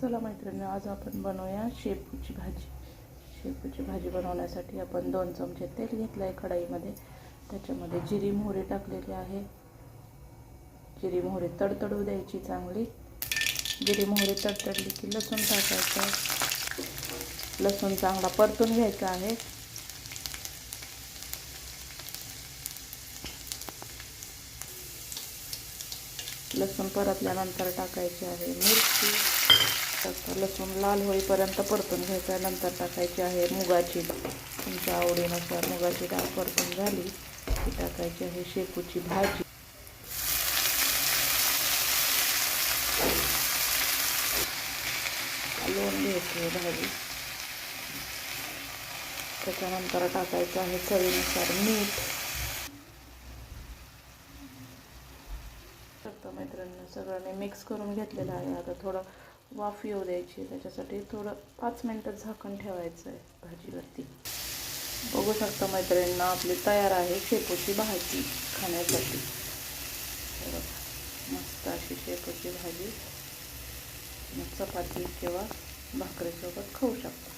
चला मैत्रिणी, आज आपण बनवूया शेपूची भाजी. शेपूची भाजी बनवण्यासाठी आपण 2 चमचे तेल घेतलं आहे कढईमध्ये. त्याच्यामध्ये जिरी मोहरी टाकलेली आहे. जिरी मोहरी तडतडू द्यायची चांगली. जिरी मोहरी तडतडली की लसूण टाकायचं. लसूण चांगला परतून घ्यायचा आहे. लसूण परतल्यानंतर टाकायची आहे मिरची. लसूण लाल होईपर्यंत परतून घ्यायचा. नंतर टाकायची आहे मुगाची, तुमच्या आवडीनुसार मुगाची डाळ परतून झाली की टाकायची आहे शेपूची भाजी. हलवून घ्यायची आहे भाजी. त्याच्यानंतर टाकायचं आहे चवीनुसार मीठ. मैत्रिणींना सगळ्यांनी मिक्स करून घेतलेलं आहे. आता थोडं वाफ येऊ द्यायची. त्याच्यासाठी थोडं 5 मिनिटं झाकण ठेवायचं आहे भाजीवरती. बघू शकता मैत्रिणींना, आपली तयार आहे शेपूची भाजी खाण्यासाठी. मस्त अशी शेपूची भाजी चपाती किंवा भाकरीसोबत खाऊ शकता.